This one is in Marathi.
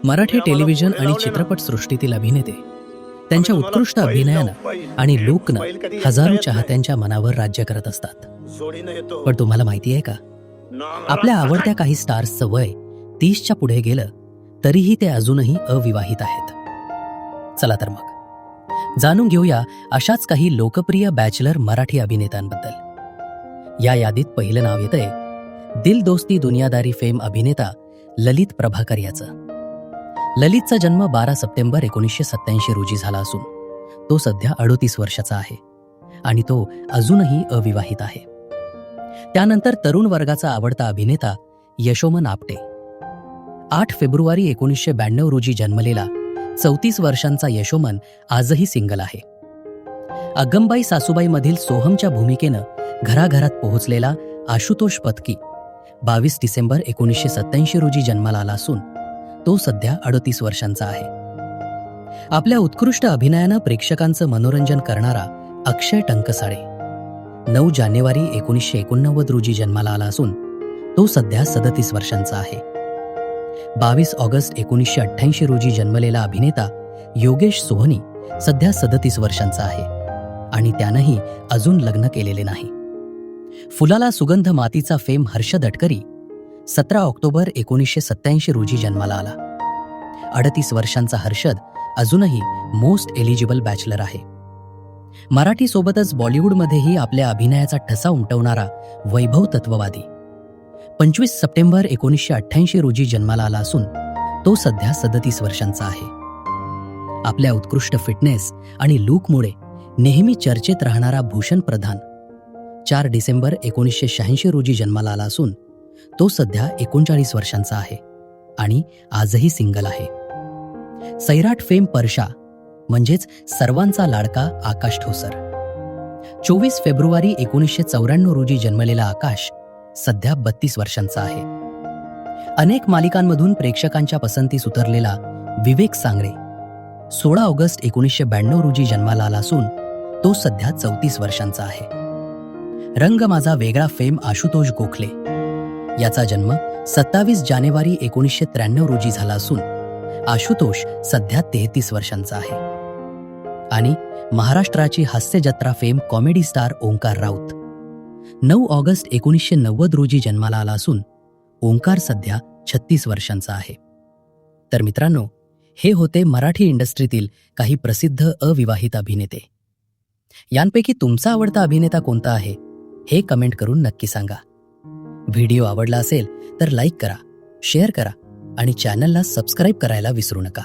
मराठी टेलिव्हिजन आणि चित्रपट सृष्टीतील अभिनेते त्यांच्या उत्कृष्ट अभिनयानं आणि लूकनं हजारो चाहत्यांच्या मनावर राज्य करत असतात. पण तुम्हाला माहिती आहे का, आपल्या आवडत्या काही स्टार्सचं वय 30च्या पुढे गेलं तरीही ते अजूनही अविवाहित आहेत. चला तर मग जाणून घेऊया अशाच काही लोकप्रिय बॅचलर मराठी अभिनेत्यांबद्दल. या यादीत पहिलं नाव येतंय दिल दोस्ती दुनियादारी फेम अभिनेता ललित प्रभाकर याचं. ललितचा जन्म 12 सप्टेंबर 1987 रोजी झाला असून तो सध्या 38 वर्षाचा आहे आणि तो अजूनही अविवाहित आहे. त्यानंतर तरुण वर्गाचा आवडता अभिनेता यशोमन आपटे. 8 फेब्रुवारी 1992 रोजी जन्मलेला 34 वर्षांचा यशोमन आजही सिंगल आहे. अगंबाई सासूबाई मधील सोहमच्या भूमिकेनं घराघरात पोहोचलेला आशुतोष पत्की 22 डिसेंबर 1987 रोजी जन्माला आला असून तो सध्या 38 वर्षांचा आहे. आपल्या उत्कृष्ट अभिनयानं प्रेक्षकांचं मनोरंजन करणारा अक्षय टंकसाळे 9 जानेवारी 1989 रोजी जन्माला आला असून तो सध्या 37 वर्षांचा आहे. 22 ऑगस्ट 1988 रोजी जन्मलेला अभिनेता योगेश सोहनी सध्या 37 वर्षांचा आहे आणि त्यानंही अजून लग्न केलेले नाही. फुलाला सुगंध मातीचा फेम हर्षद अडकरी 17 ऑक्टोबर 1987 रोजी जन्माला आला. 38 वर्षांचा हर्षद अजूनही मोस्ट एलिजिबल बॅचलर आहे. मराठी सोबतच बॉलिवूडमध्येही आपल्या अभिनयाचा ठसा उमटवणारा वैभव तत्ववादी 25 सप्टेंबर 1988 रोजी जन्माला आला असून तो सध्या 37 वर्षांचा आहे. आपल्या उत्कृष्ट फिटनेस आणि लूकमुळे नेहमी चर्चेत राहणारा भूषण प्रधान 4 डिसेंबर 1986 रोजी जन्माला आला असून तो सध्या 39 वर्षांचा आहे आणि आजही सिंगल आहे. सैराट फेम परशा म्हणजेच सर्वांचा लाडका आकाश ठोसर 24 फेब्रुवारी 1994 रोजी जन्मलेला आकाश सध्या 32 वर्षांचा आहे. अनेक मालिकांमधून प्रेक्षकांच्या पसंतीस उतरलेला विवेक सांगरे 16 ऑगस्ट 1992 रोजी जन्माला आला असून तो सध्या 34 वर्षांचा आहे. रंग माझा वेगळा फेम आशुतोष गोखले याचा जन्म 27 जानेवारी 1993 रोजी झाला असून आशुतोष सध्या 33 वर्षांचा आहे. आणि महाराष्ट्राची Hasya Jatra fame comedy star Omkar Raut 9 August 1990 रोजी जन्माला आला असून ओंकार सध्या 36 वर्षांचा आहे. तर मित्रांनो, हे होते मराठी इंडस्ट्रीतील काही प्रसिद्ध अविवाहित अभिनेते. यांपैकी तुमचा आवडता अभिनेता कोणता आहे हे कमेंट करून नक्की सांगा. व्हिडिओ आवडला असेल तर लाईक करा, शेअर करा आणि चॅनलला सबस्क्राईब करायला विसरू नका.